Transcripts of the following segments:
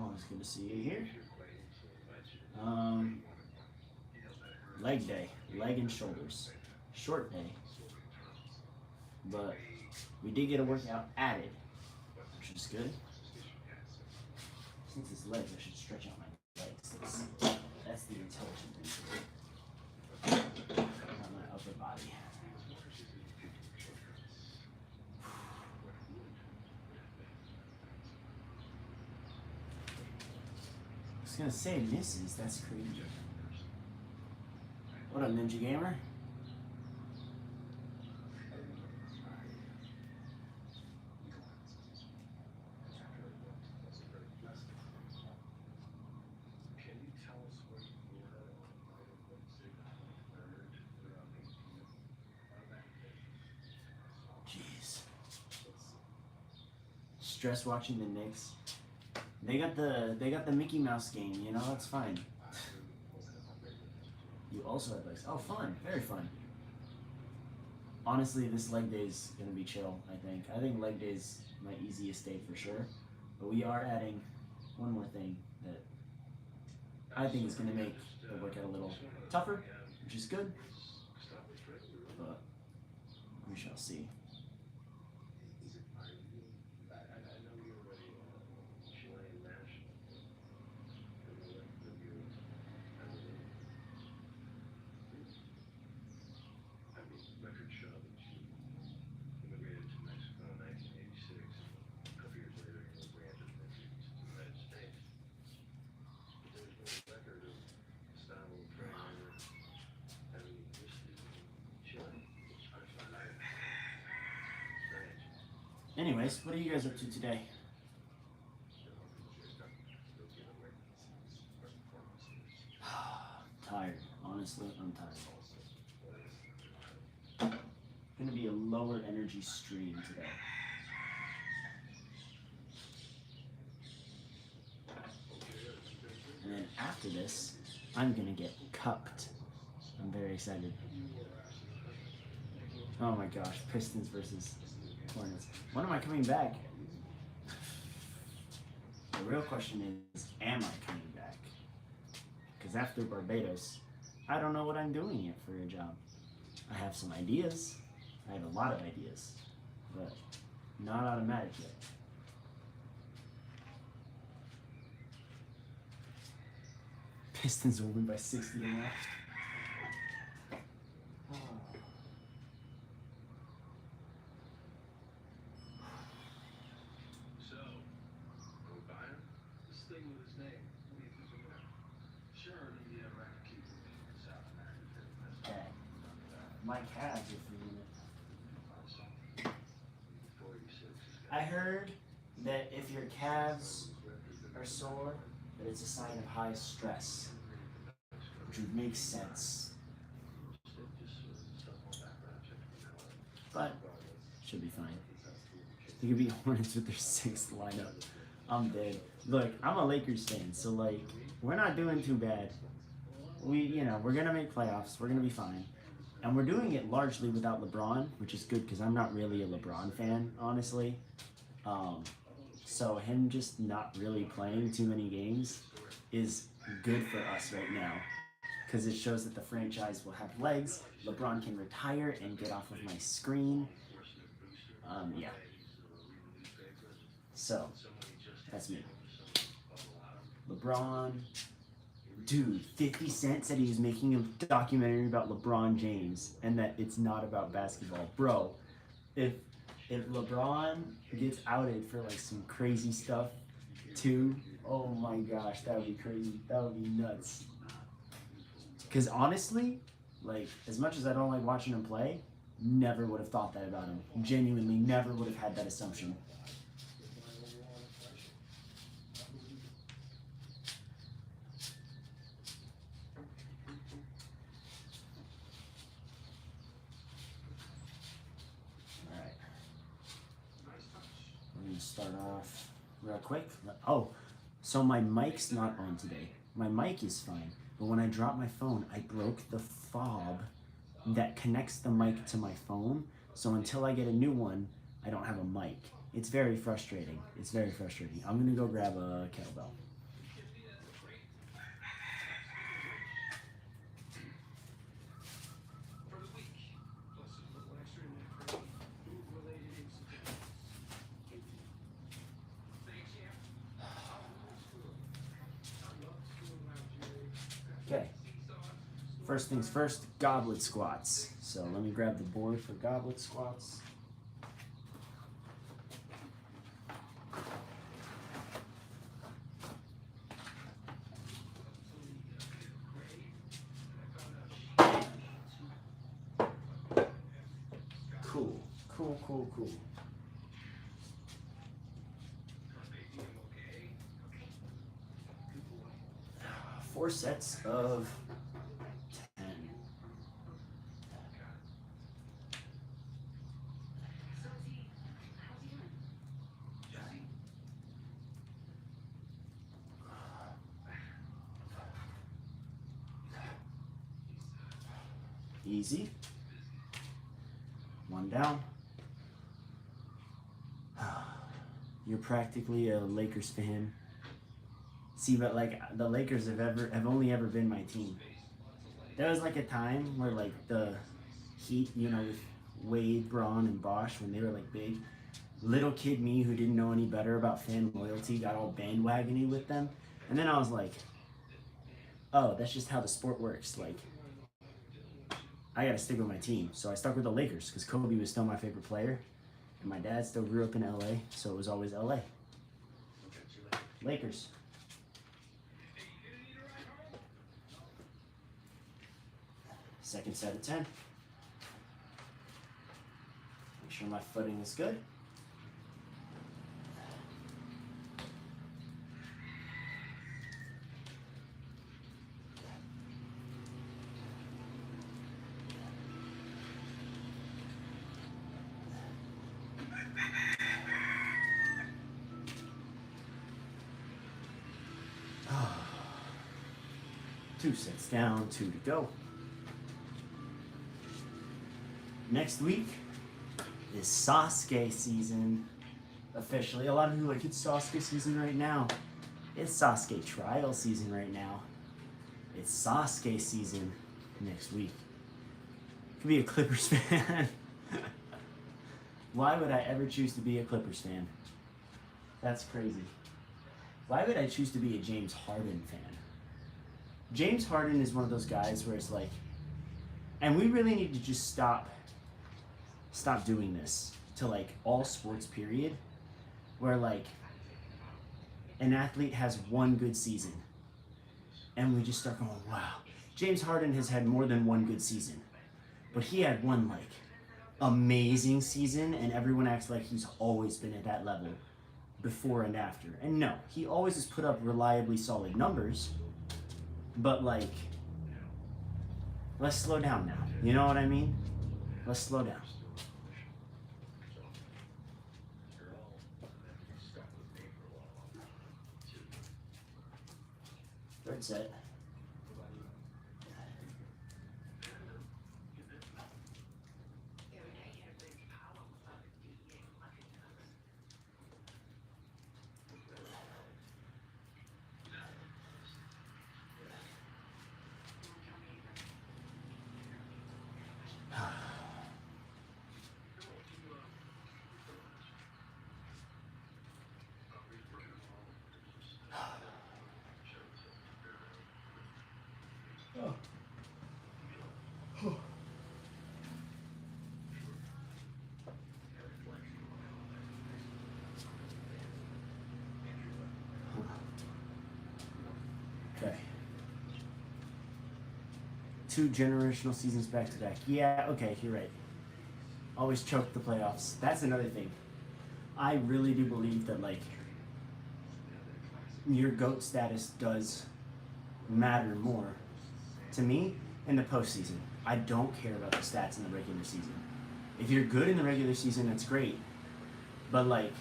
Always good to see you here. Um, leg day, leg and shoulders. Short day, but we did get a workout added, which is good. Since it's legs, I should stretch out my legs. That's the intelligent thing to do. Not my upper body. I was gonna say misses, that's crazy. What up, Ninja Gamer? Jeez. Stress watching the Knicks. They got the Mickey Mouse game, you know, that's fine. You also had legs. Oh, fun. Very fun. Honestly, this leg day is going to be chill, I think. I think leg day is my easiest day for sure. But we are adding one more thing that I think is going to make the workout a little tougher, which is good. But we shall see. Anyways, what are you guys up to today? Tired. Honestly, I'm tired. Gonna be a lower energy stream today. And then after this, I'm gonna get cupped. I'm very excited. Oh my gosh, Pistons versus Hornets. When am I coming back? The real question is, am I coming back? Because after Barbados, I don't know what I'm doing yet for a job. I have some ideas. I have a lot of ideas, but not automatic yet. Pistons will win by 60 and a half. My calves are feeling it. I heard that if your calves are sore, that it's a sign of high stress, which would make sense. But should be fine. They could be Hornets with their sixth lineup. I'm dead. Look, I'm a Lakers fan, so like we're not doing too bad. We're gonna make playoffs. We're gonna be fine. And we're doing it largely without LeBron, which is good because I'm not really a LeBron fan, honestly. So him just not really playing too many games is good for us right now because it shows that the franchise will have legs. LeBron can retire and get off of my screen. Yeah. So that's me. LeBron. Dude, 50 Cent said he was making a documentary about LeBron James and that it's not about basketball. Bro, if LeBron gets outed for like some crazy stuff too, oh my gosh, that would be crazy. That would be nuts. Because honestly, like, as much as I don't like watching him play, never would have thought that about him. Genuinely never would have had that assumption. Start off real quick. Oh, so my mic's not on today. My mic is fine, but when I dropped my phone, I broke the fob that connects the mic to my phone. So until I get a new one, I don't have a mic. It's very frustrating. It's very frustrating. I'm gonna go grab a kettlebell. First things first, goblet squats. So let me grab the board for goblet squats. Cool, cool, cool, cool. Four sets of 10. Easy. One down. You're practically a Lakers fan. See, but like the Lakers have only ever been my team. There was like a time where like the Heat, you know, with Wade, Braun, and Bosch when they were like big. Little kid me who didn't know any better about fan loyalty got all bandwagony with them, and then I was like, oh, that's just how the sport works. Like, I gotta stick with my team, so I stuck with the Lakers because Kobe was still my favorite player, and my dad still grew up in LA, so it was always LA. Lakers. Second set of 10. Make sure my footing is good. Two sets down, 2 to go. Next week is Sasuke season. Officially, a lot of people are like, it's Sasuke season right now. It's Sasuke trial season right now. It's Sasuke season next week. Could be a Clippers fan. Why would I ever choose to be a Clippers fan? That's crazy. Why would I choose to be a James Harden fan? James Harden is one of those guys where it's like, and we really need to just stop doing this to like all sports period, where like an athlete has one good season and we just start going, wow, James Harden has had more than one good season, but he had one like amazing season and everyone acts like he's always been at that level before and after. And no, he always has put up reliably solid numbers, but like, let's slow down now. You know what I mean? Let's slow down. Third set. Okay. 2 generational seasons back to back. Yeah, okay, you're right. Always choke the playoffs. That's another thing. I really do believe that like your GOAT status does matter more to me in the postseason. I don't care about the stats in the regular season. If you're good in the regular season, that's great. But like,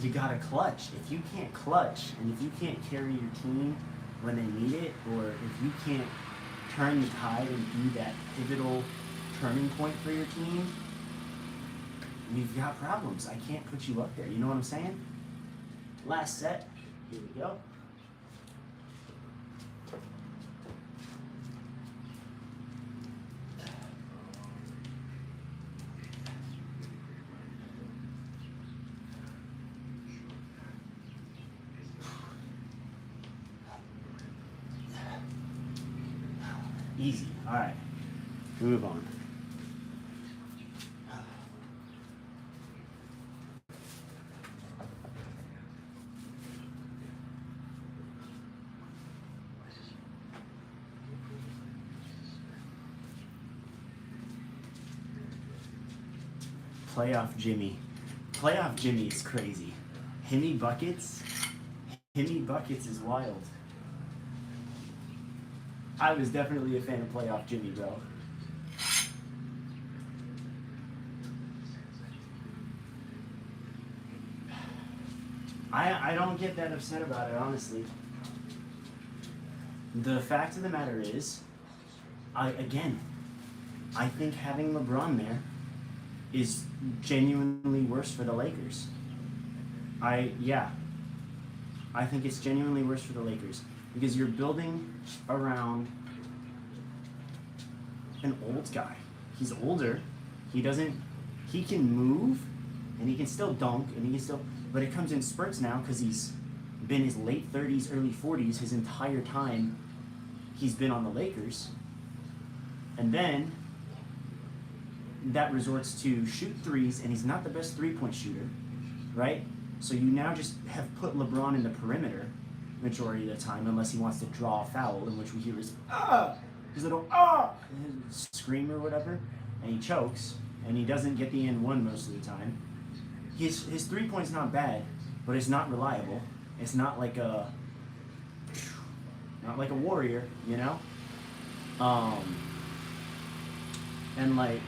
you gotta clutch. If you can't clutch, and if you can't carry your team when they need it, or if you can't turn the tide and be that pivotal turning point for your team, we've got problems. I can't put you up there. You know what I'm saying? Last set. Here we go. Easy. All right. Move on. Playoff Jimmy. Playoff Jimmy is crazy. Himmy Buckets is wild. I was definitely a fan of Playoff Jimmy, bro. I don't get that upset about it, honestly. The fact of the matter is, I think having LeBron there is genuinely worse for the Lakers. I think it's genuinely worse for the Lakers because you're building around an old guy. He's older. He can move and he can still dunk and he can still, but it comes in spurts now because he's been his late 30s, early 40s his entire time he's been on the Lakers. And then that resorts to shoot threes, and he's not the best three-point shooter, right? So you now just have put LeBron in the perimeter majority of the time, unless he wants to draw a foul, in which we hear his little scream or whatever, and he chokes, and he doesn't get the N1 most of the time. His three-point's not bad, but it's not reliable. It's not like a warrior, you know? And like,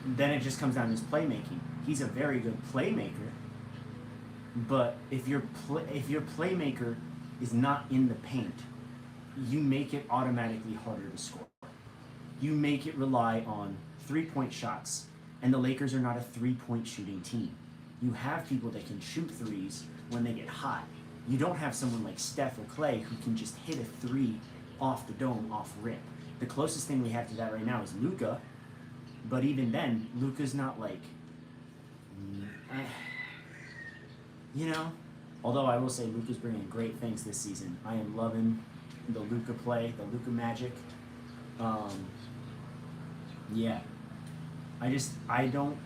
then it just comes down to his playmaking. He's a very good playmaker, but if your playmaker is not in the paint, you make it automatically harder to score. You make it rely on three-point shots, and the Lakers are not a three-point shooting team. You have people that can shoot threes when they get hot. You don't have someone like Steph or Clay who can just hit a three off the dome, off rip. The closest thing we have to that right now is Luka, but even then, Luka's not like, you know. Although I will say Luka's bringing great things this season. I am loving the Luka play, the Luka magic. Yeah, I don't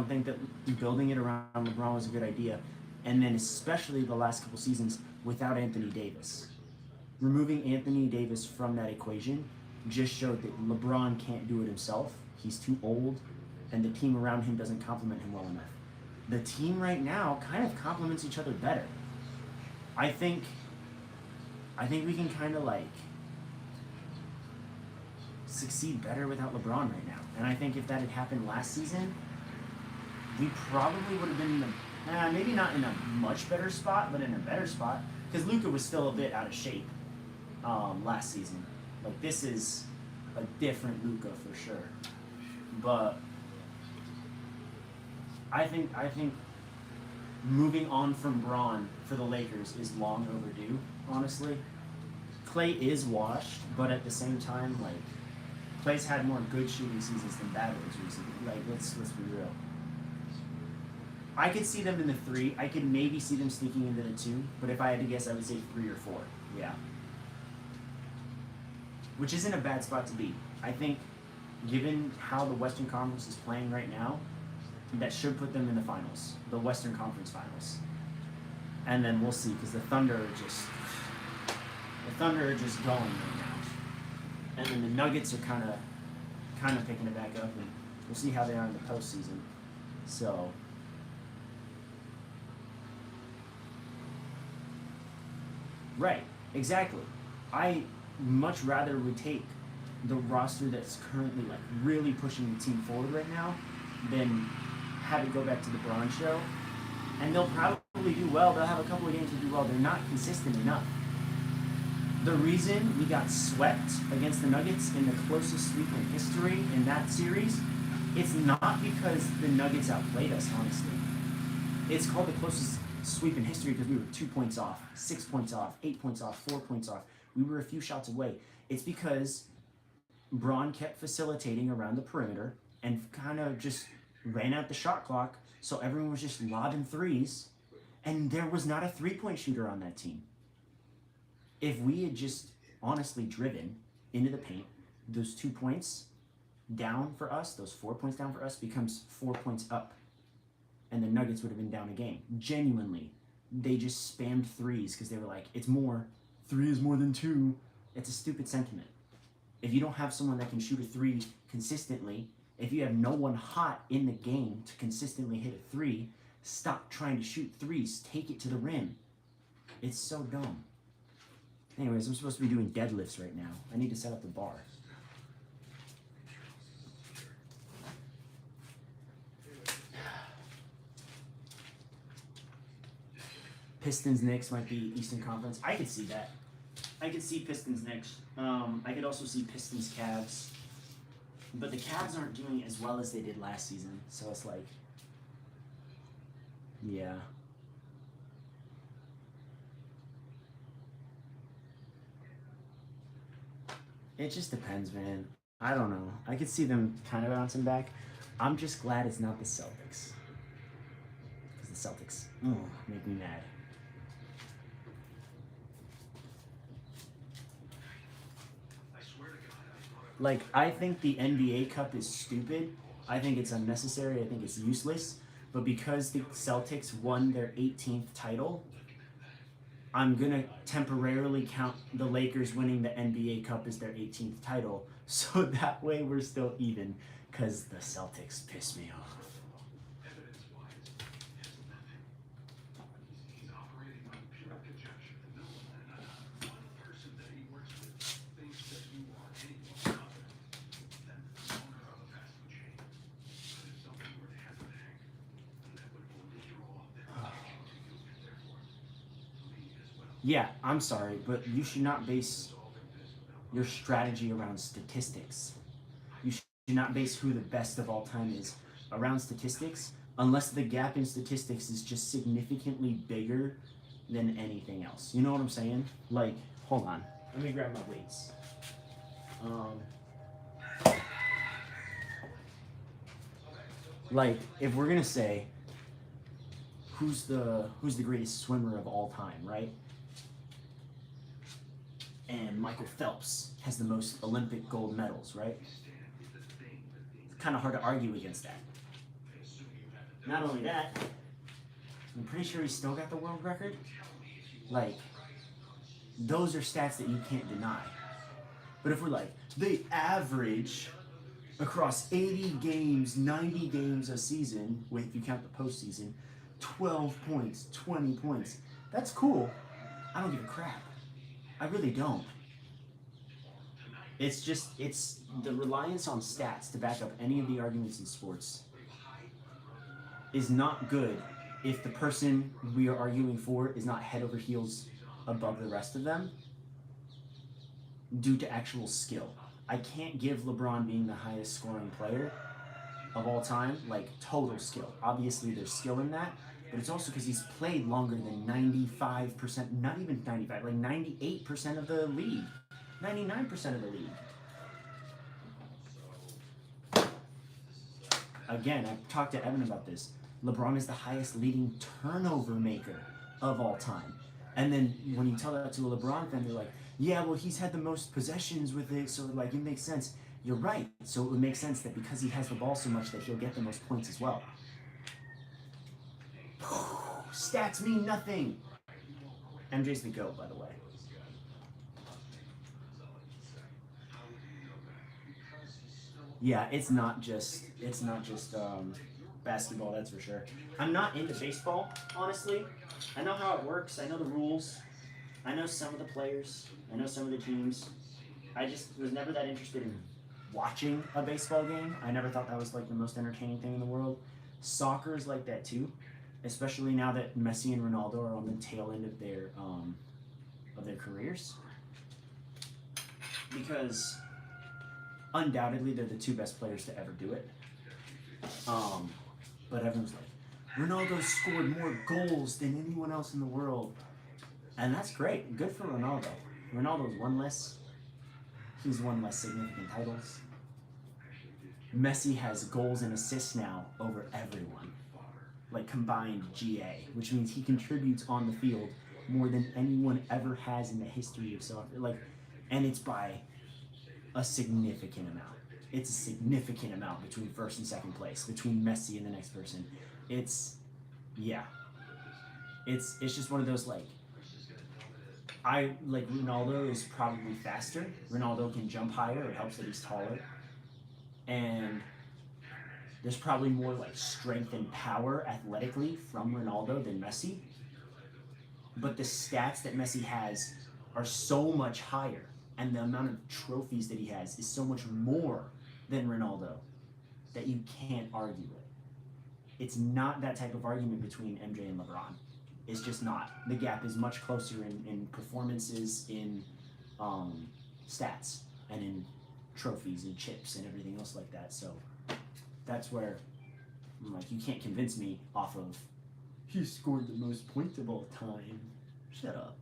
think that building it around LeBron was a good idea. And then especially the last couple seasons without Anthony Davis. Removing Anthony Davis from that equation just showed that LeBron can't do it himself. He's too old, and the team around him doesn't complement him well enough. The team right now kind of complements each other better. I think we can kind of like succeed better without LeBron right now. And I think if that had happened last season, we probably would have been in maybe not in a much better spot, but in a better spot, because Luka was still a bit out of shape last season. Like, this is a different Luka for sure. But I think moving on from Bron for the Lakers is long overdue, honestly. Clay is washed, but at the same time, like, Clay's had more good shooting seasons than bad ones recently. Like, let's be real. I could see them in the 3. I could maybe see them sneaking into the 2, but if I had to guess, I would say 3 or 4. Yeah. Which isn't a bad spot to be. I think, given how the Western Conference is playing right now, that should put them in the finals, the Western Conference Finals. And then we'll see, because the Thunder are just going right now. And then the Nuggets are kind of picking it back up, and we'll see how they are in the postseason. So, right, exactly. I much rather would take the roster that's currently like really pushing the team forward right now than have it go back to the Bron show. And they'll probably do well. They'll have a couple of games to do well. They're not consistent enough. The reason we got swept against the Nuggets in the closest sweep in history in that series, it's not because the Nuggets outplayed us, honestly. It's called the closest sweep in history because we were 2 points off, 6 points off, 8 points off, 4 points off. We were a few shots away. It's because Bron kept facilitating around the perimeter and kind of just ran out the shot clock, so everyone was just lobbing threes, and there was not a three-point shooter on that team. If we had just honestly driven into the paint, those 2 points down for us, those 4 points down for us, becomes 4 points up. And the Nuggets would have been down a game. Genuinely. They just spammed threes because they were like, it's more. 3 is more than 2. It's a stupid sentiment. If you don't have someone that can shoot a 3 consistently, if you have no one hot in the game to consistently hit a 3, stop trying to shoot 3s. Take it to the rim. It's so dumb. Anyways, I'm supposed to be doing deadlifts right now. I need to set up the bar. Pistons Knicks might be Eastern Conference. I could see that. I could see Pistons Knicks. I could also see Pistons Cavs. But the Cavs aren't doing as well as they did last season. So it's like, yeah. It just depends, man. I don't know. I could see them kind of bouncing back. I'm just glad it's not the Celtics. Because the Celtics make me mad. Like, I think the NBA Cup is stupid. I think it's unnecessary. I think it's useless. But because the Celtics won their 18th title, I'm going to temporarily count the Lakers winning the NBA Cup as their 18th title. So that way we're still even. Because the Celtics piss me off. Yeah, I'm sorry, but you should not base your strategy around statistics. You should not base who the best of all time is around statistics, unless the gap in statistics is just significantly bigger than anything else. You know what I'm saying? Like, hold on. Let me grab my weights. Like, if we're gonna say who's the greatest swimmer of all time, right? And Michael Phelps has the most Olympic gold medals, right? It's kind of hard to argue against that. Not only that, I'm pretty sure he's still got the world record. Like, those are stats that you can't deny. But if we're like, they average across 80 games, 90 games a season, if you count the postseason, 12 points, 20 points. That's cool. I don't give a crap. I really don't. It's the reliance on stats to back up any of the arguments in sports is not good if the person we are arguing for is not head over heels above the rest of them due to actual skill. I can't give LeBron being the highest scoring player of all time, like, total skill. Obviously there's skill in that, but it's also because he's played longer than 95%, not even 95, like 98% of the league. 99% of the league. Again, I've talked to Evan about this. LeBron is the highest leading turnover maker of all time. And then when you tell that to a LeBron fan, they're like, yeah, well, he's had the most possessions with it, so like it makes sense. You're right. So it would make sense that because he has the ball so much that he'll get the most points as well. Stats mean nothing. MJ's the GOAT, by the way. Yeah, it's not just basketball, that's for sure. I'm not into baseball, honestly. I know how it works. I know the rules. I know some of the players. I know some of the teams. I just was never that interested in watching a baseball game. I never thought that was like the most entertaining thing in the world. Soccer is like that too, especially now that Messi and Ronaldo are on the tail end of their careers. Because undoubtedly they're the two best players to ever do it. But everyone's like, Ronaldo scored more goals than anyone else in the world. And that's great. Good for Ronaldo. Ronaldo's won less. He's won less significant titles. Messi has goals and assists now over everyone. Like combined GA, which means he contributes on the field more than anyone ever has in the history of soccer. Like, and it's by a significant amount. It's a significant amount between first and second place, between Messi and the next person. It's, yeah. It's just one of those, like, I like Ronaldo is probably faster. Ronaldo can jump higher. It helps that he's taller. And there's probably more like strength and power athletically from Ronaldo than Messi. But the stats that Messi has are so much higher, and the amount of trophies that he has is so much more than Ronaldo that you can't argue it. It's not that type of argument between MJ and LeBron. It's just not. The gap is much closer in performances, in stats, and in trophies and chips and everything else like that. So that's where I'm like, you can't convince me off of he scored the most points of all time. Shut up.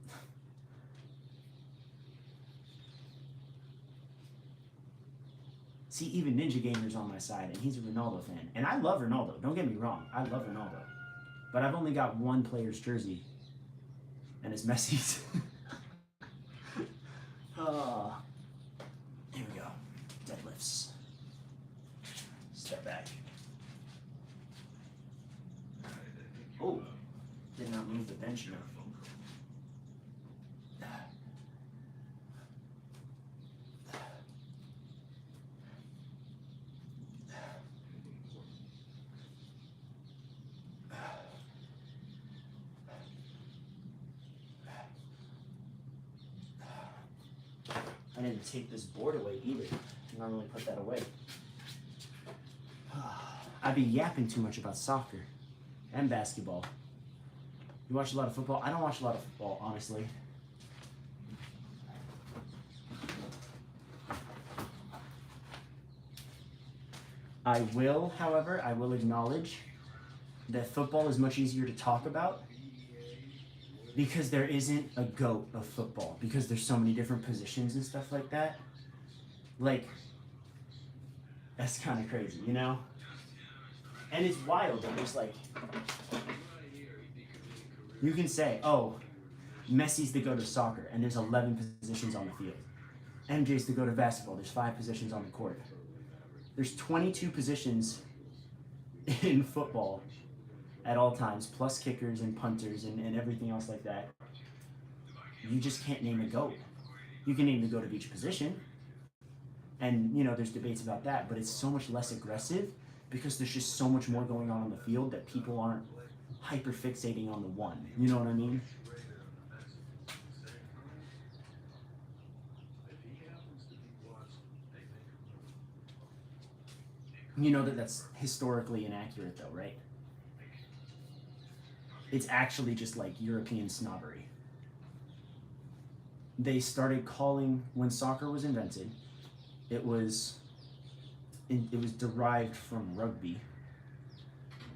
See, even Ninja Gamer's on my side, and he's a Ronaldo fan. And I love Ronaldo. Don't get me wrong. I love Ronaldo. But I've only got one player's jersey, and it's Messi's. Here we go. Deadlifts. Step back. Oh, did not move the bench enough. I didn't take this board away either. I normally put that away. I'd be yapping too much about soccer and basketball. You watch a lot of football? I don't watch a lot of football, honestly. I will, however, I will acknowledge that football is much easier to talk about because there isn't a GOAT of football, because there's so many different positions and stuff like that. Like, that's kind of crazy, you know? And it's wild that there's like, you can say, oh, Messi's the GOAT of soccer, and there's 11 positions on the field. MJ's the GOAT of basketball, there's 5 positions on the court. There's 22 positions in football at all times, plus kickers and punters and everything else like that. You just can't name a GOAT. You can name the GOAT of each position, and you know there's debates about that, but it's so much less aggressive because there's just so much more going on the field that people aren't hyper fixating on the one. You know what I mean? You know that that's historically inaccurate though, right? It's actually just like European snobbery. They started calling, when soccer was invented, it was derived from rugby,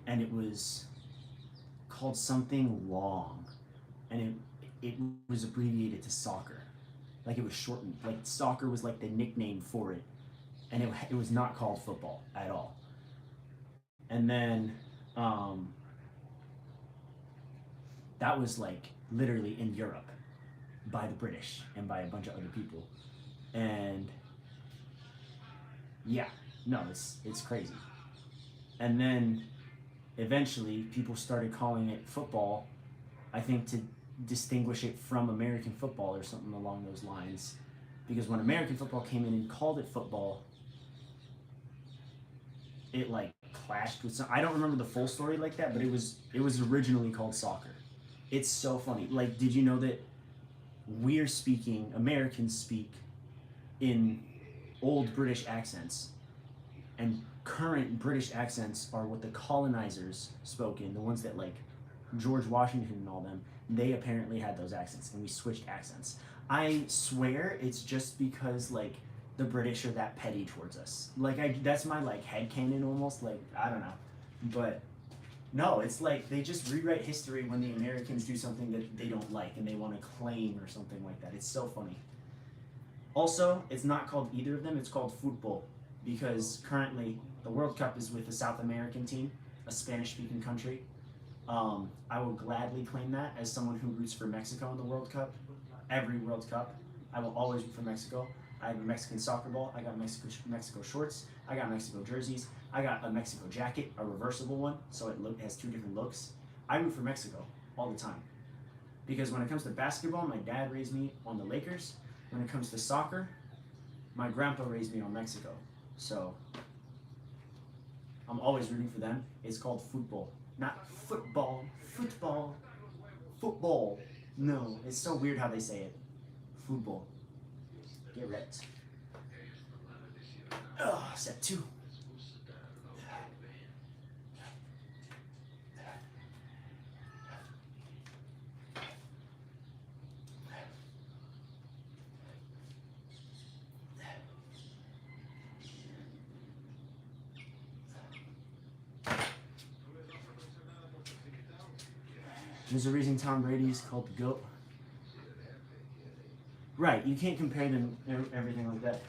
and it was called something long, and it was abbreviated to soccer. Like it was shortened. Like soccer was like the nickname for it, and it was not called football at all. And then that was like literally in Europe by the British and by a bunch of other people. And yeah, no, it's crazy. And then eventually people started calling it football, I think to distinguish it from American football or something along those lines. Because when American football came in and called it football, it like clashed with some, I don't remember the full story like that, but it was originally called soccer. It's so funny. Like, did you know that Americans speak in old British accents, and current British accents are what the colonizers spoke in, the ones that like George Washington and all them, they apparently had those accents, and we switched accents. I swear it's just because like the British are that petty towards us. Like that's my like headcanon almost, like I don't know. But no, it's like they just rewrite history when the Americans do something that they don't like and they want to claim or something like that. It's so funny. Also, it's not called either of them, it's called football, because currently the World Cup is with a South American team, a Spanish-speaking country. I will gladly claim that as someone who roots for Mexico in the World Cup. Every World Cup, I will always root for Mexico. I have a Mexican soccer ball. I got Mexico shorts. I got Mexico jerseys. I got a Mexico jacket, a reversible one, so it has two different looks. I root for Mexico all the time. Because when it comes to basketball, my dad raised me on the Lakers. When it comes to soccer, my grandpa raised me on Mexico. So I'm always rooting for them. It's called football. Not football. Football. Football. No, it's so weird how they say it. Football. Get wrecked. Set 2. There's a reason Tom Brady is called the GOAT. Right, you can't compare them, everything like that.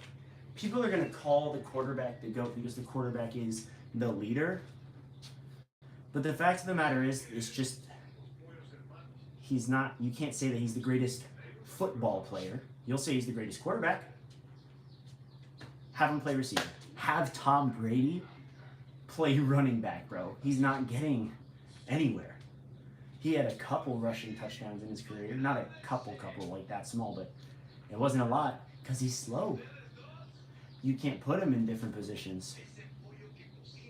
People are going to call the quarterback the GOAT because the quarterback is the leader. But the fact of the matter is, it's just, he's not, you can't say that he's the greatest football player. You'll say he's the greatest quarterback. Have him play receiver. Have Tom Brady play running back, bro. He's not getting anywhere. He had a couple rushing touchdowns in his career. Not a couple like that small, but it wasn't a lot because he's slow. You can't put him in different positions.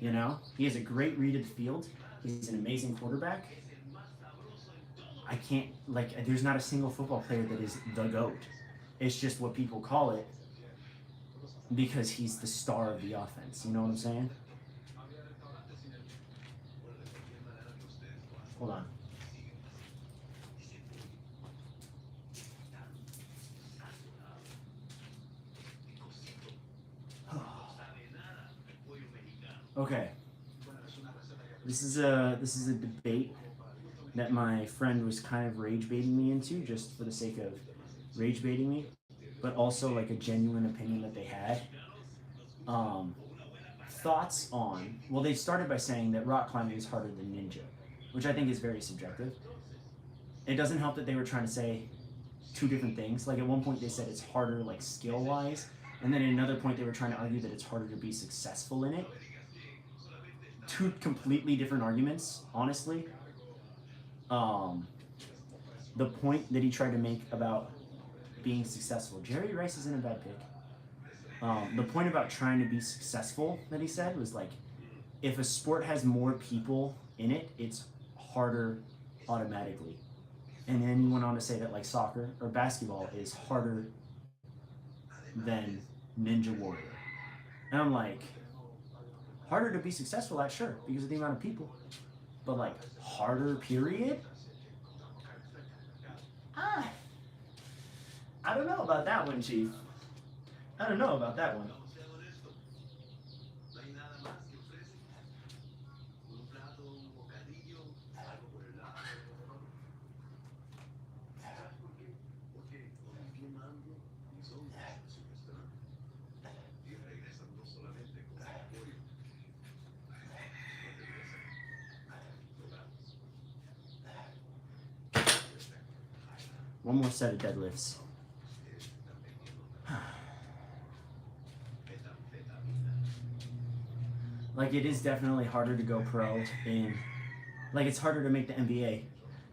You know? He has a great read of the field. He's an amazing quarterback. I can't, like, there's not a single football player that is the GOAT. It's just what people call it because he's the star of the offense. You know what I'm saying? Hold on. Okay. This is a debate that my friend was kind of rage baiting me into, just for the sake of rage baiting me, but also like a genuine opinion that they had. Thoughts on, well, they started by saying that rock climbing is harder than ninja, which I think is very subjective. It doesn't help that they were trying to say two different things. Like at one point they said it's harder like skill-wise, and then at another point they were trying to argue that it's harder to be successful in it. Two completely different arguments, honestly. The point that he tried to make about being successful, Jerry Rice isn't a bad pick. The point about trying to be successful that he said was like, if a sport has more people in it, it's harder automatically. And then he went on to say that like soccer or basketball is harder than Ninja Warrior. And I'm like, harder to be successful at, sure, because of the amount of people. But like, harder period? I don't know about that one, Chief. I don't know about that one. One more set of deadlifts. Like, it is definitely harder to go pro in, like, it's harder to make the NBA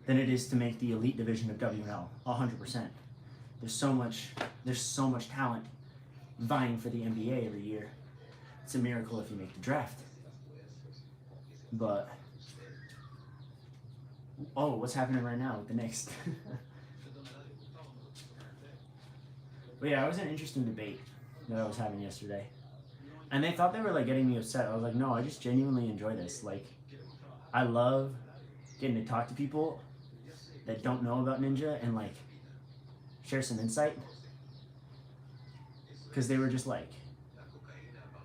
than it is to make the elite division of WNL, 100%. There's so much talent vying for the NBA every year. It's a miracle if you make the draft. But, oh, what's happening right now with the Knicks? But yeah, it was an interesting debate that I was having yesterday. And they thought they were like getting me upset. I was like, no, I just genuinely enjoy this. Like, I love getting to talk to people that don't know about Ninja and like share some insight. Because they were just like,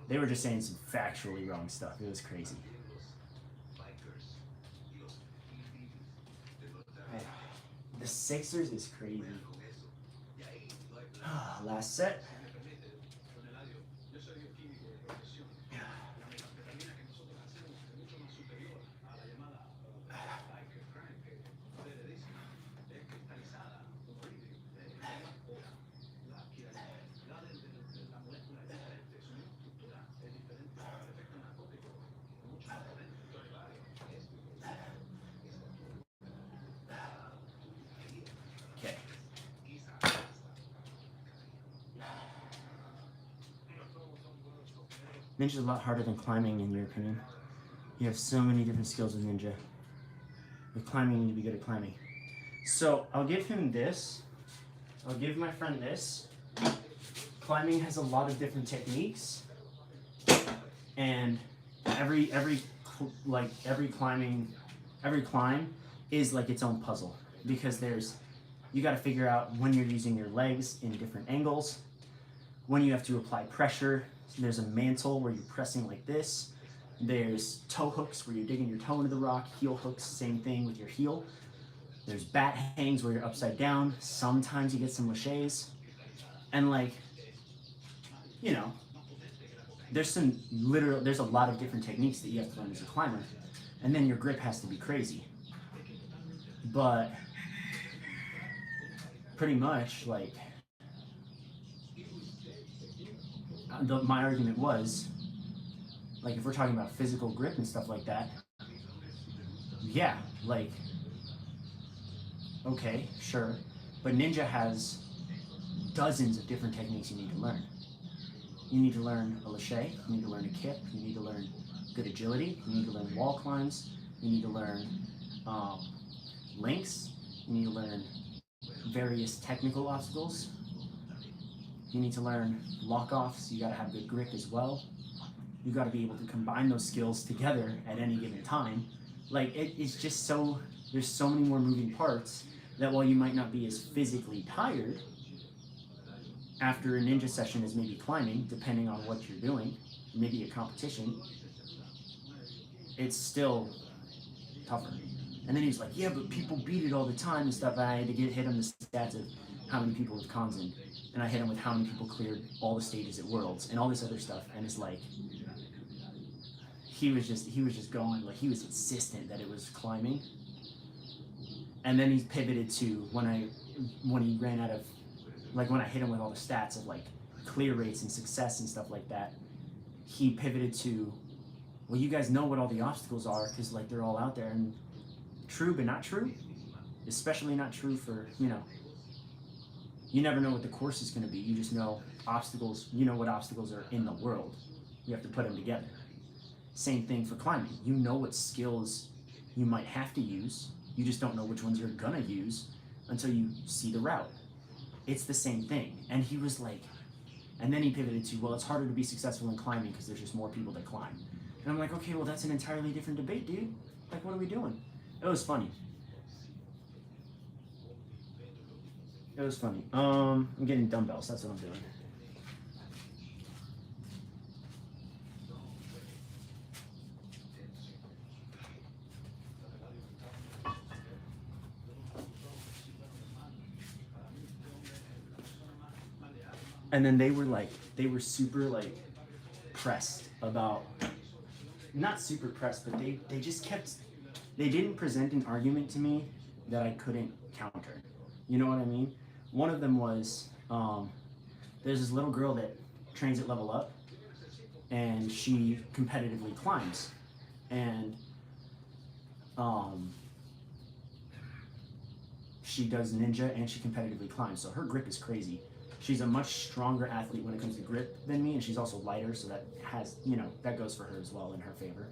they were just saying some factually wrong stuff. It was crazy. The Sixers is crazy. Last set. Ninja's a lot harder than climbing, in your opinion. You have so many different skills with ninja. With climbing, you need to be good at climbing. So I'll give him this. I'll give my friend this. Climbing has a lot of different techniques, and every climb is like its own puzzle, because you got to figure out when you're using your legs in different angles, when you have to apply pressure. There's a mantle where you're pressing like this. There's toe hooks where you're digging your toe into the rock. Heel hooks, same thing with your heel. There's bat hangs where you're upside down. Sometimes you get some laches. And there's a lot of different techniques that you have to learn as a climber. And then your grip has to be crazy. But pretty much, my argument was, if we're talking about physical grip and stuff like that, yeah, okay, sure, but ninja has dozens of different techniques you need to learn. You need to learn a lache, you need to learn a kip, you need to learn good agility, you need to learn wall climbs, you need to learn links, you need to learn various technical obstacles, you need to learn lock-offs, you gotta have good grip as well. You gotta be able to combine those skills together at any given time. It's just there's so many more moving parts that while you might not be as physically tired after a ninja session as maybe climbing, depending on what you're doing, maybe a competition, it's still tougher. And then he's like, yeah, but people beat it all the time and stuff. I had to hit him the stats of how many people have Kanzen, and I hit him with how many people cleared all the stages at Worlds and all this other stuff. And it's he was just going, he was insistent that it was climbing. And then he pivoted to when he ran out of, when I hit him with all the stats of clear rates and success and stuff like that, he pivoted to, well, you guys know what all the obstacles are, because they're all out there. And true, but not true. Especially not true for, you never know what the course is going to be. You just know obstacles, you know what obstacles are in the world. You have to put them together. Same thing for climbing. You know what skills you might have to use. You just don't know which ones you're gonna use until you see the route. It's the same thing. And he was and then he pivoted to, well, it's harder to be successful in climbing because there's just more people that climb. And I'm like, okay, well, that's an entirely different debate, dude. What are we doing? It was funny. It was funny. I'm getting dumbbells. That's what I'm doing. And then they were super pressed about, not super pressed, but they just they didn't present an argument to me that I couldn't counter. You know what I mean? One of them was, there's this little girl that trains at Level Up, and she competitively climbs. And she does ninja and she competitively climbs, so her grip is crazy. She's a much stronger athlete when it comes to grip than me, and she's also lighter, so that has, that goes for her as well in her favor.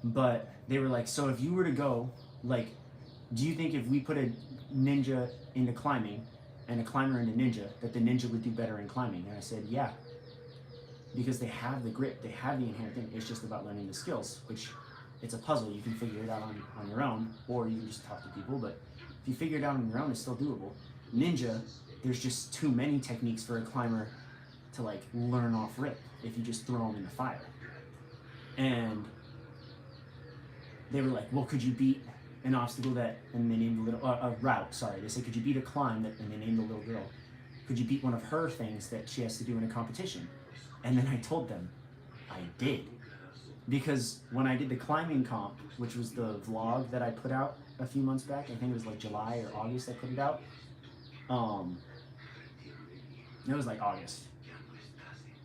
But they were so if you were to go, do you think if we put a ninja into climbing and a climber into ninja, that the ninja would do better in climbing? And I said, yeah. Because they have the grip, they have the inherent thing. It's just about learning the skills, which it's a puzzle. You can figure it out on your own, or you can just talk to people, but if you figure it out on your own, it's still doable. Ninja, there's just too many techniques for a climber to learn off rip if you just throw them in the fire. And they were well, could you beat an obstacle that, and they named a route, sorry. They said, could you beat a climb that, and they named the little girl. Could you beat one of her things that she has to do in a competition? And then I told them, I did. Because when I did the climbing comp, which was the vlog that I put out a few months back, I think it was July or August I put it out. It was August.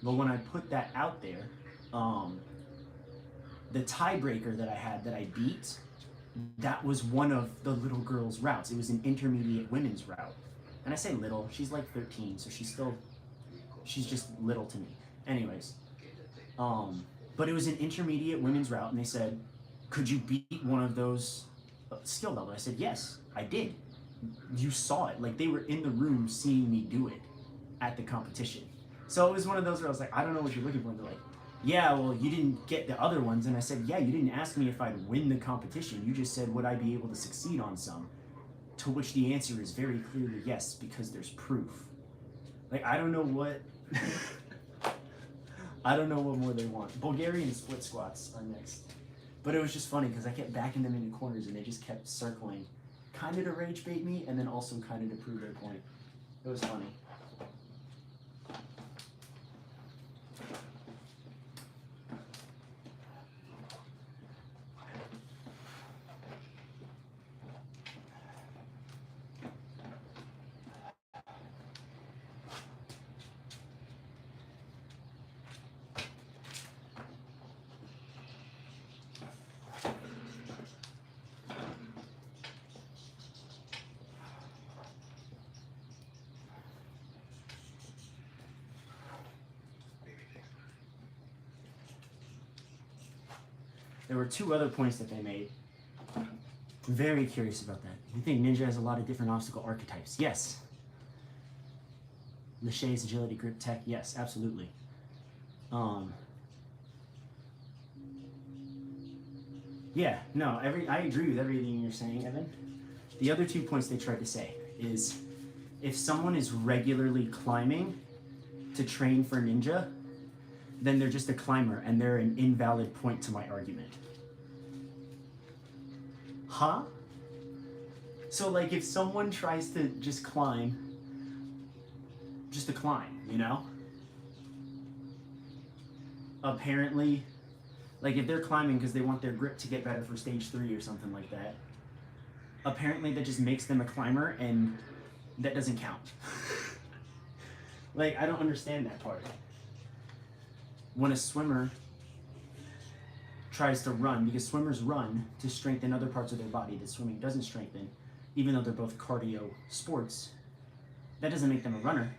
But when I put that out there, the tiebreaker that I had that I beat, that was one of the little girl's routes. It was an intermediate women's route. And I say little, she's 13, so she's just little to me. Anyways, But it was an intermediate women's route, and they said, "Could you beat one of those skill levels?" I said, "Yes, I did. You saw it. Like they were in the room seeing me do it at the competition." So it was one of those where I was like, "I don't know what you're looking for." And they're like, "Yeah, well, you didn't get the other ones." And I said, "Yeah, you didn't ask me if I'd win the competition. You just said, would I be able to succeed on some?" To which the answer is very clearly yes, because there's proof. Like I don't know what. I don't know what more they want. Bulgarian split squats are next. But it was just funny because I kept backing them into corners and they just kept circling, kind of to rage bait me and then also kind of to prove their point. It was funny. There were two other points that they made. I'm very curious about that. You think Ninja has a lot of different obstacle archetypes? Yes. Lachey's agility, grip, tech? Yes, absolutely. Yeah, no, I agree with everything you're saying, Evan. The other 2 points they tried to say is if someone is regularly climbing to train for Ninja, then they're just a climber and they're an invalid point to my argument. Huh? So like if someone tries to just climb, just to climb, you know? Apparently, like if they're climbing because they want their grip to get better for stage 3 or something like that, apparently that just makes them a climber and that doesn't count. Like I don't understand that part. When a swimmer tries to run, because swimmers run to strengthen other parts of their body that swimming doesn't strengthen, even though they're both cardio sports, that doesn't make them a runner.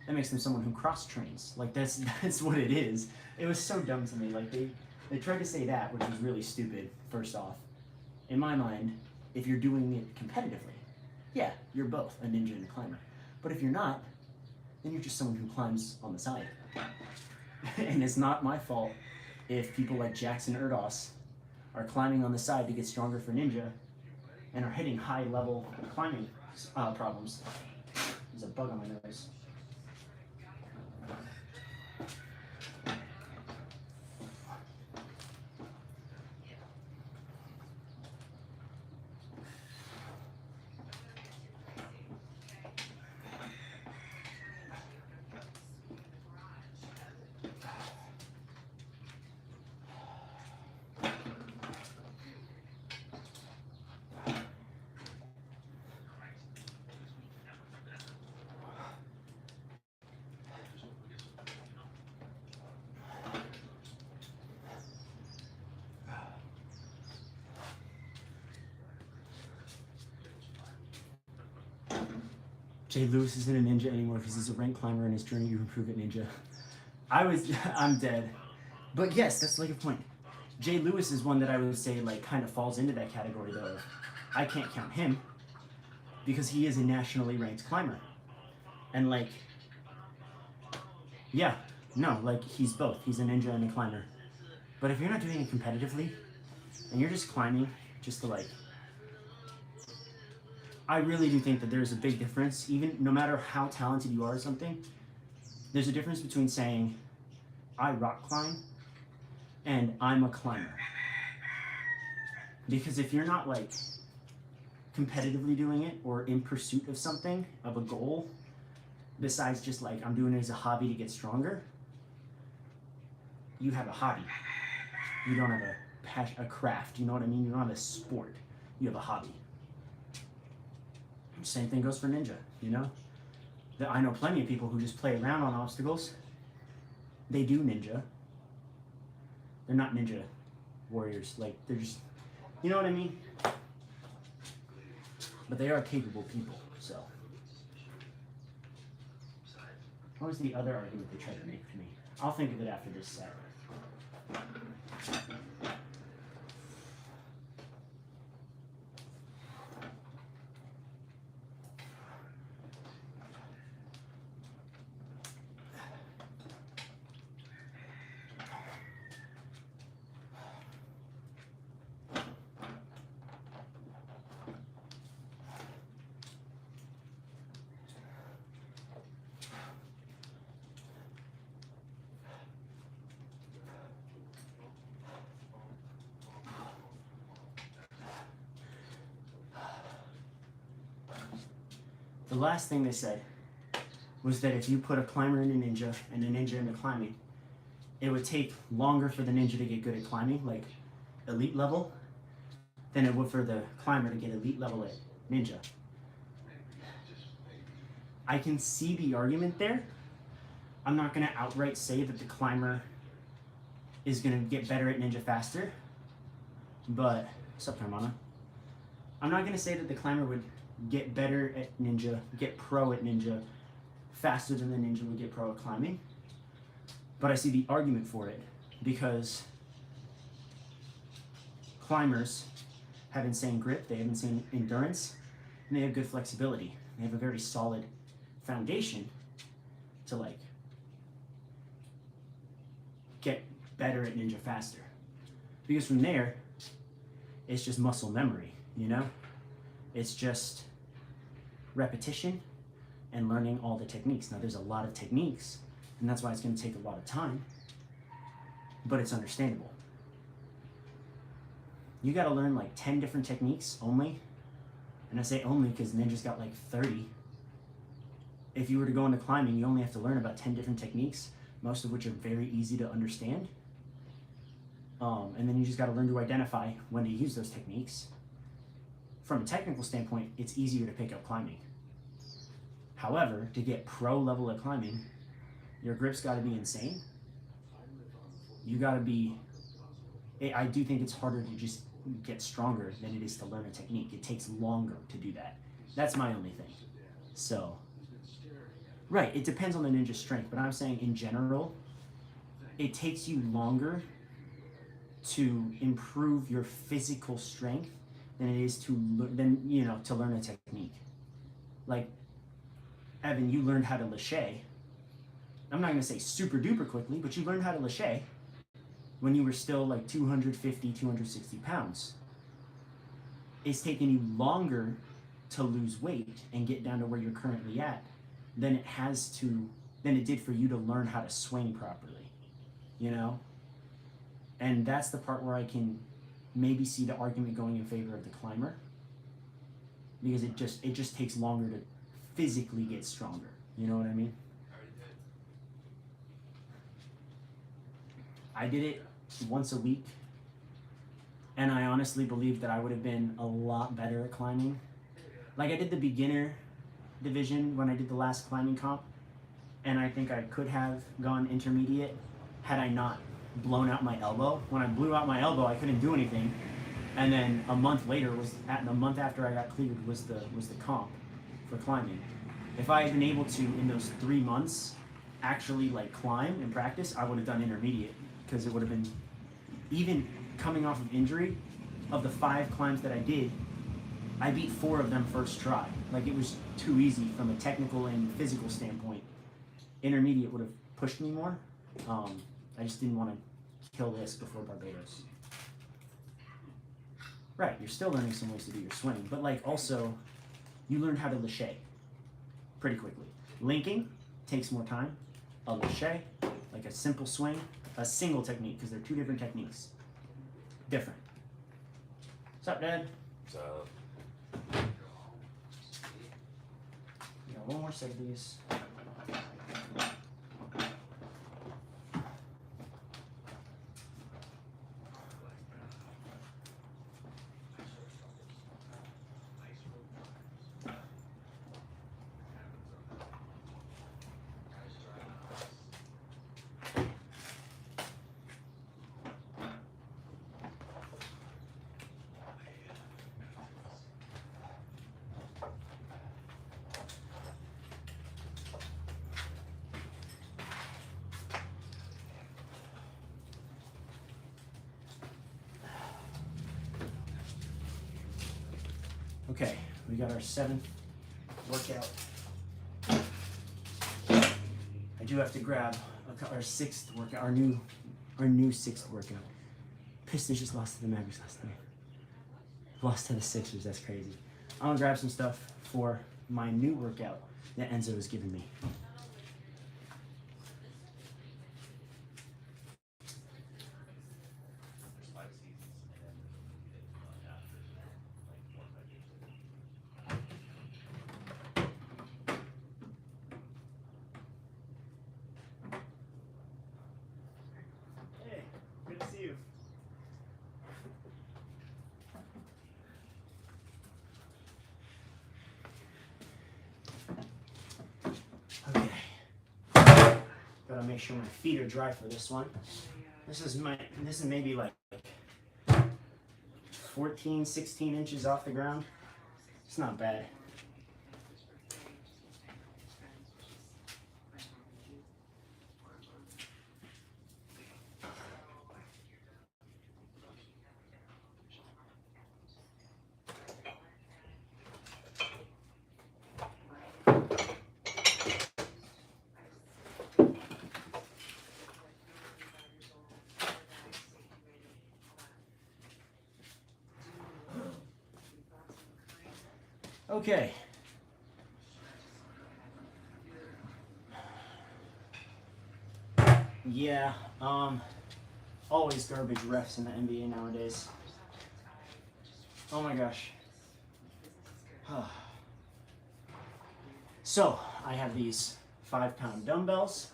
That makes them someone who cross trains. Like that's what it is. It was so dumb to me. Like they tried to say that, which was really stupid. First off, in my mind, if you're doing it competitively, yeah, you're both a ninja and a climber. But if you're not, then you're just someone who climbs on the side. And it's not my fault if people like Jackson Erdos are climbing on the side to get stronger for Ninja and are hitting high level climbing problems. There's a bug on my nose. Jay Lewis isn't a ninja anymore because he's a rank climber in his journey to improve at ninja. I'm dead. But yes, that's like a point. Jay Lewis is one that I would say like kind of falls into that category though. I can't count him because he is a nationally ranked climber. And like, yeah, no, like he's both. He's a ninja and a climber. But if you're not doing it competitively and you're just climbing just to like, I really do think that there's a big difference, even no matter how talented you are at something, there's a difference between saying, I rock climb and I'm a climber. Because if you're not like competitively doing it or in pursuit of something, of a goal, besides just like I'm doing it as a hobby to get stronger, you have a hobby. You don't have a craft, you know what I mean? You don't have a sport, you have a hobby. Same thing goes for Ninja, you know? I know plenty of people who just play around on obstacles. They do Ninja. They're not Ninja warriors. Like, they're just, you know what I mean? But they are capable people, so. What was the other argument they tried to make to me? I'll think of it after this set. The last thing they said was that if you put a climber in a ninja and a ninja into climbing, it would take longer for the ninja to get good at climbing, like elite level, than it would for the climber to get elite level at ninja. I can see the argument there. I'm not going to outright say that the climber is going to get better at ninja faster, but, what's up, Hermana? I'm not going to say that the climber would get better at ninja, get pro at ninja faster than the ninja would get pro at climbing. But I see the argument for it because climbers have insane grip, they have insane endurance, and they have good flexibility. They have a very solid foundation to like get better at ninja faster. Because from there, it's just muscle memory, you know? It's just repetition and learning all the techniques. Now there's a lot of techniques, and that's why it's going to take a lot of time, but it's understandable. You got to learn like 10 different techniques only, and I say only because ninja's got like 30. If you were to go into climbing, you only have to learn about 10 different techniques, most of which are very easy to understand. And then you just got to learn to identify when to use those techniques. From a technical standpoint, it's easier to pick up climbing. However, to get pro level at climbing, your grip's got to be insane. You got to be, I do think it's harder to just get stronger than it is to learn a technique. It takes longer to do that. That's my only thing. So, right, it depends on the ninja's strength, but I'm saying in general, it takes you longer to improve your physical strength than it is to learn a technique. Like, Evan, you learned how to lache. I'm not going to say super duper quickly, but you learned how to lache when you were still like 250, 260 pounds. It's taken you longer to lose weight and get down to where you're currently at than it did for you to learn how to swing properly, you know? And that's the part where I can maybe see the argument going in favor of the climber, because it just takes longer to physically get stronger. You know what I mean? I did it once a week, and I honestly believe that I would have been a lot better at climbing. Like, I did the beginner division when I did the last climbing comp, and I think I could have gone intermediate had I not blown out my elbow. When I blew out my elbow, I couldn't do anything, and then a month after I got cleared was the comp for climbing. If I had been able to, in those 3 months, actually like climb and practice, I would have done intermediate, because it would have been, even coming off of injury, of the 5 climbs that I did, I beat 4 of them first try. Like, it was too easy from a technical and physical standpoint. Intermediate would have pushed me more. I just didn't want to kill this before Barbados. Right, you're still learning some ways to do your swing, but like also, you learned how to lache pretty quickly. Linking takes more time. A lache, like a simple swing, a single technique, because they're 2 different techniques. Different. What's up, Dad? What's up? We got one more set of these. Okay, we got our 7th workout. I do have to grab our 6th workout, our new 6th workout. Pistons just lost to the Mavericks last night. Lost to the Sixers, that's crazy. I'm gonna grab some stuff for my new workout that Enzo has given me. Hey, good to see you. Okay. Gotta make sure my feet are dry for this one. This is maybe like 14, 16 inches off the ground. It's not bad. Okay. Yeah, always garbage refs in the NBA nowadays. Oh my gosh. So, I have these 5-pound dumbbells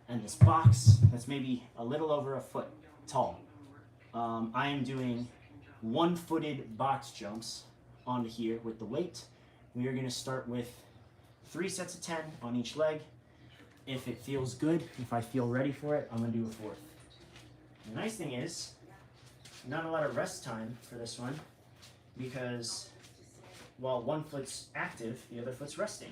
and this box that's maybe a little over a foot tall. I am doing 1-footed box jumps onto here with the weight. We are going to start with 3 sets of 10 on each leg. If it feels good, if I feel ready for it, I'm going to do a 4th. The nice thing is, not a lot of rest time for this one, because while one foot's active, the other foot's resting.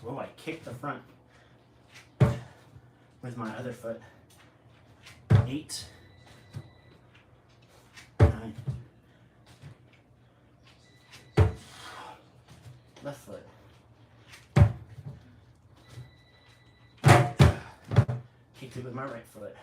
Whoa, I kicked the front with my other foot. 8, 9, left foot. Kicked it with my right foot.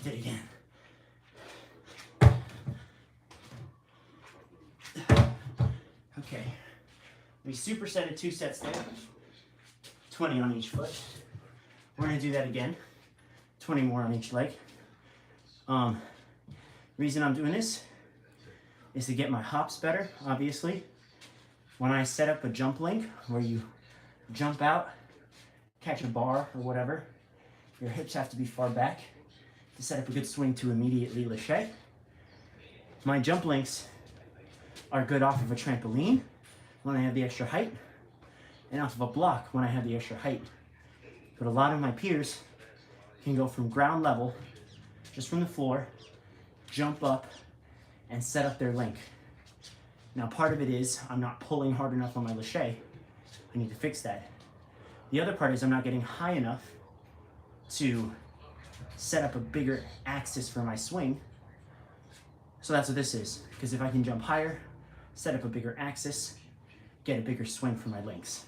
It again. Okay, we supersetted 2 sets there, 20 on each foot. We're gonna do that again, 20 more on each leg. Reason I'm doing this is to get my hops better, obviously. When I set up a jump link where you jump out, catch a bar or whatever, your hips have to be far back to set up a good swing to immediately lâcher. My jump links are good off of a trampoline when I have the extra height, and off of a block when I have the extra height. But a lot of my peers can go from ground level, just from the floor, jump up, and set up their link. Now part of it is I'm not pulling hard enough on my lache. I need to fix that. The other part is I'm not getting high enough to set up a bigger axis for my swing. So that's what this is, because if I can jump higher, set up a bigger axis, get a bigger swing for my links.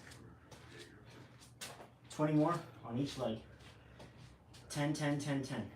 20 more on each leg. 10, 10, 10, 10.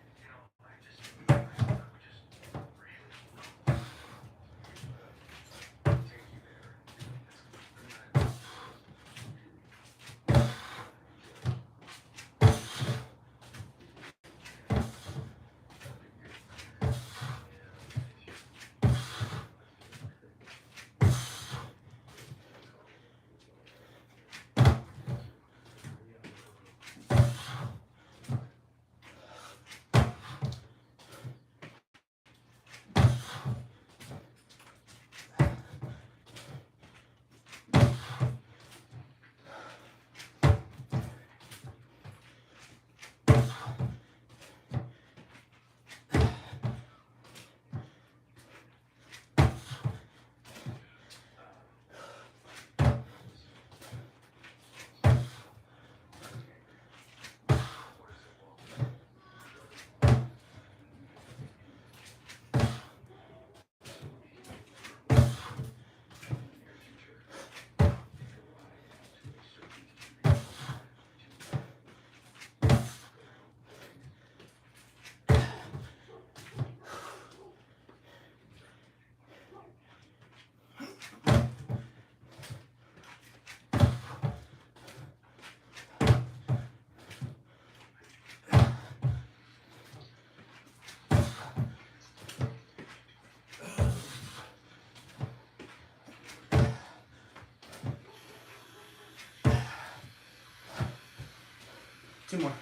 Two more.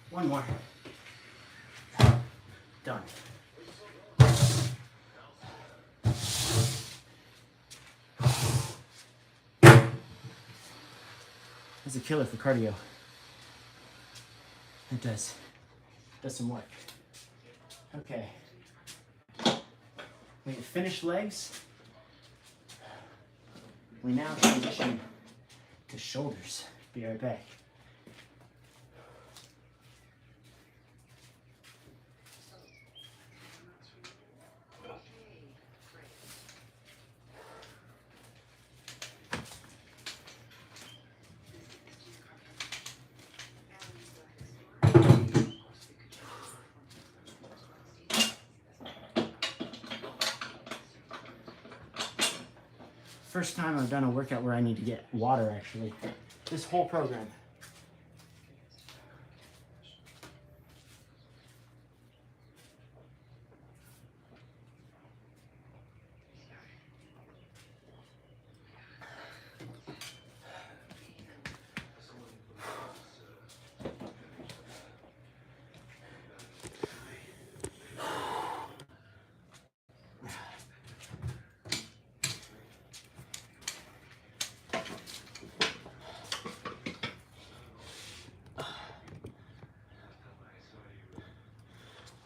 One more. Done. That's a killer for cardio. It does. Does some work. Okay. We finished legs. We now transition to shoulders. Be right back. First time I've done a workout where I need to get water, actually. This whole program.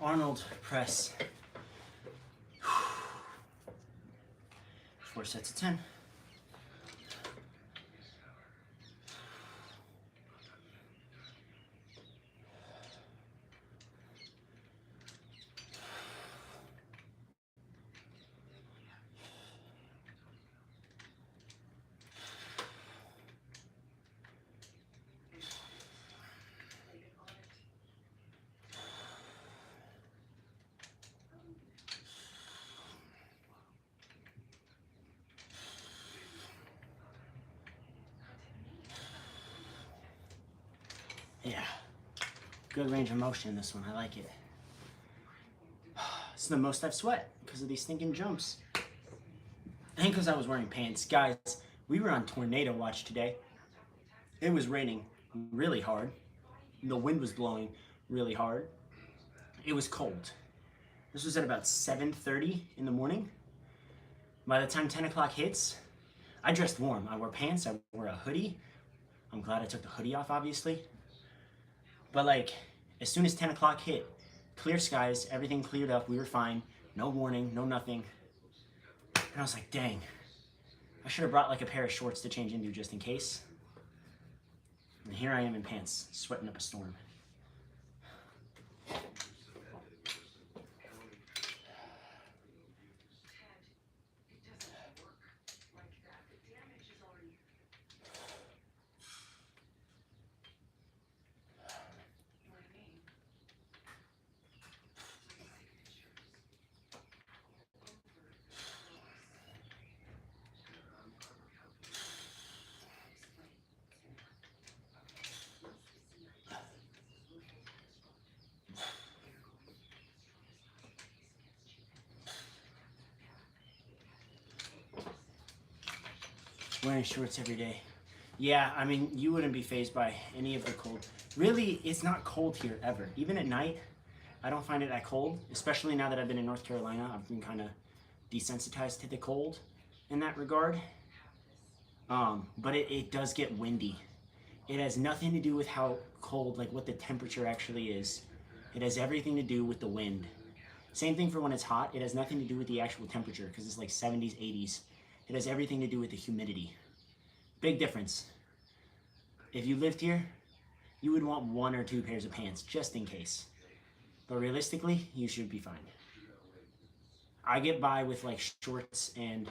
Arnold press. 4 sets of 10. Yeah, good range of motion in this one. I like it. It's the most I've sweat because of these stinking jumps. I think because I was wearing pants. Guys, we were on tornado watch today. It was raining really hard. The wind was blowing really hard. It was cold. This was at about 7:30 in the morning. By the time 10 o'clock hits, I dressed warm. I wore pants, I wore a hoodie. I'm glad I took the hoodie off, obviously. But like, as soon as 10 o'clock hit, clear skies, everything cleared up, we were fine. No warning, no nothing. And I was like, dang, I should have brought like a pair of shorts to change into just in case. And here I am in pants, sweating up a storm. Wearing shorts every day. Yeah, I mean, you wouldn't be fazed by any of the cold. Really, it's not cold here ever. Even at night, I don't find it that cold, especially now that I've been in North Carolina. I've been kind of desensitized to the cold in that regard. But it does get windy. It has nothing to do with how cold, like what the temperature actually is. It has everything to do with the wind. Same thing for when it's hot. It has nothing to do with the actual temperature because it's like 70s, 80s. It has everything to do with the humidity. Big difference. If you lived here, you would want 1 or 2 pairs of pants just in case. But realistically, you should be fine. I get by with like shorts and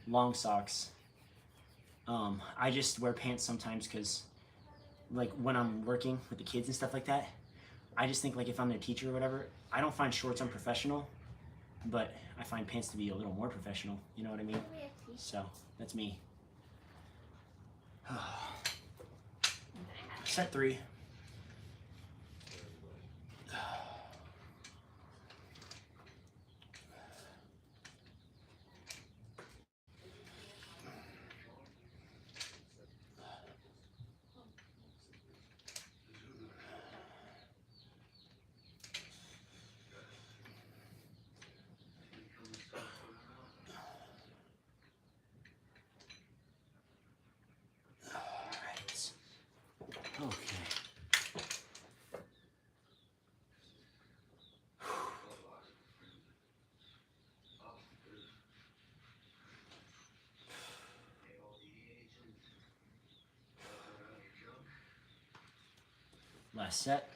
long socks. I just wear pants sometimes because like when I'm working with the kids and stuff like that, I just think like if I'm their teacher or whatever, I don't find shorts unprofessional, but I find pants to be a little more professional. You know what I mean? So that's me. Set 3. Okay. Last set.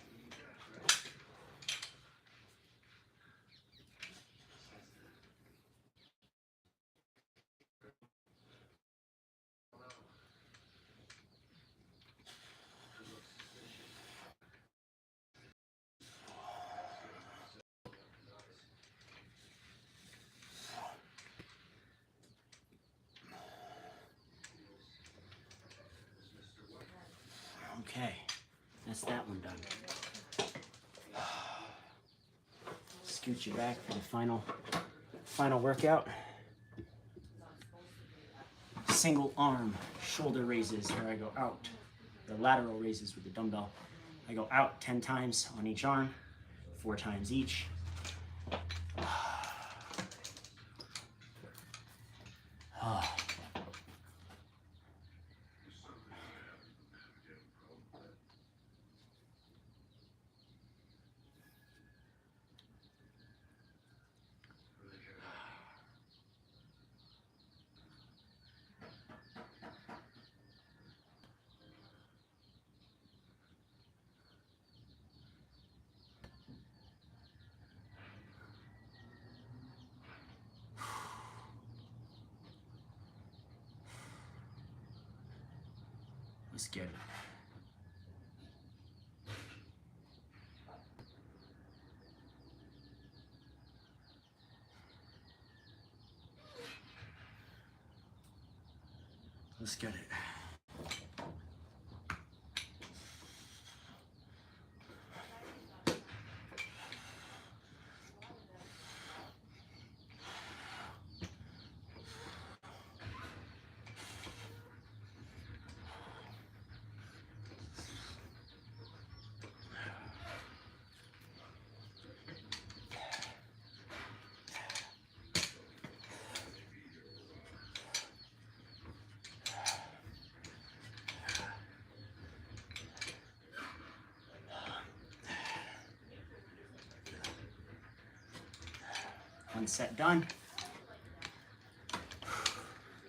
Okay, that's that one done. Scoot you back for the final workout. Single arm shoulder raises where I go out. The lateral raises with the dumbbell. I go out 10 times on each arm, 4 times each. Let's get it. Let's get it. One set done.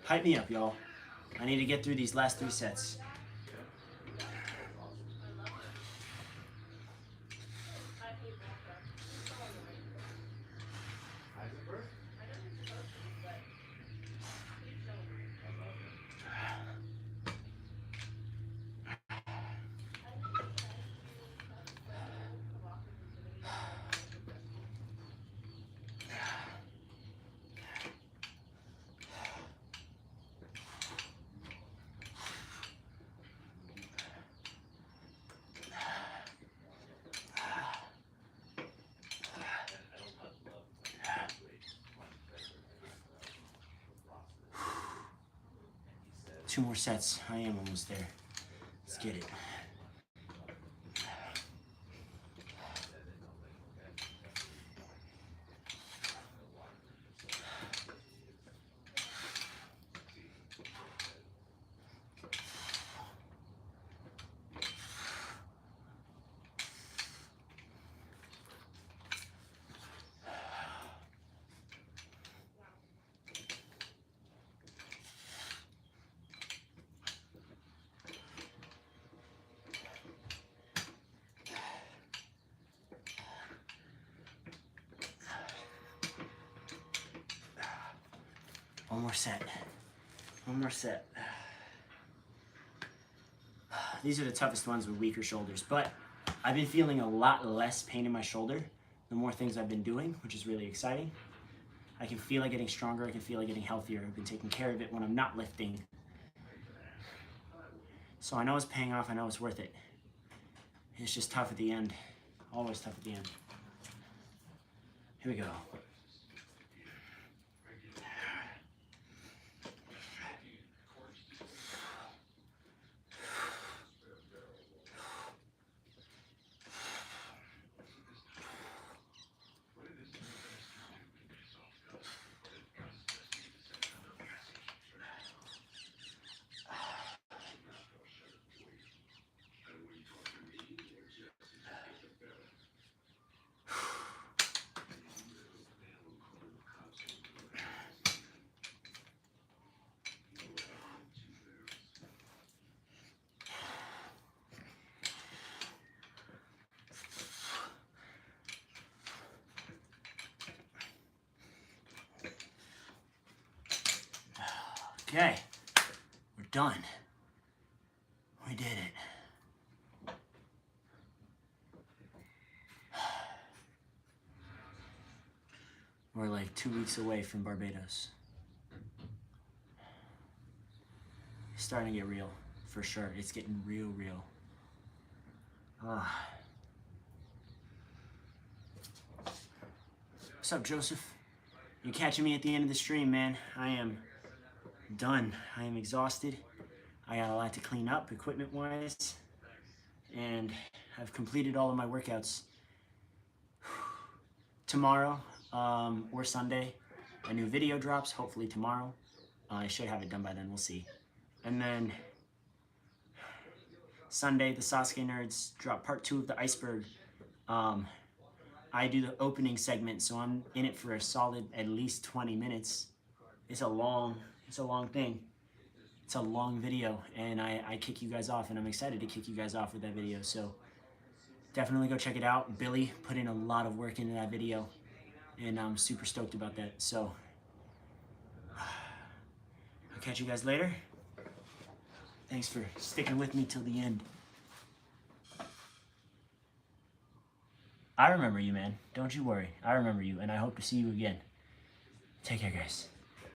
Hype me up, y'all. I need to get through these last 3 sets. Two more sets. I am almost there. Let's get it. One more set. One more set. These are the toughest ones with weaker shoulders, but I've been feeling a lot less pain in my shoulder the more things I've been doing, which is really exciting. I can feel it getting stronger. I can feel it getting healthier. I've been taking care of it when I'm not lifting. So I know it's paying off. I know it's worth it. It's just tough at the end. Always tough at the end. Here we go. Okay, we're done. We did it. We're like 2 weeks away from Barbados. It's starting to get real, for sure. It's getting real. What's up, Joseph? You're catching me at the end of the stream, man. I am done. I am exhausted. I got a lot to clean up equipment-wise, and I've completed all of my workouts. Tomorrow or Sunday, a new video drops, hopefully tomorrow. I should have it done by then, we'll see. And then Sunday, the Sasuke Nerds drop part 2 of the Iceberg. I do the opening segment, so I'm in it for a solid at least 20 minutes. It's a long thing. It's a long video, and I kick you guys off, and I'm excited to kick you guys off with that video. So definitely go check it out. Billy put in a lot of work into that video, and I'm super stoked about that. So I'll catch you guys later. Thanks for sticking with me till the end. I remember you, man. Don't you worry. I remember you, and I hope to see you again. Take care, guys.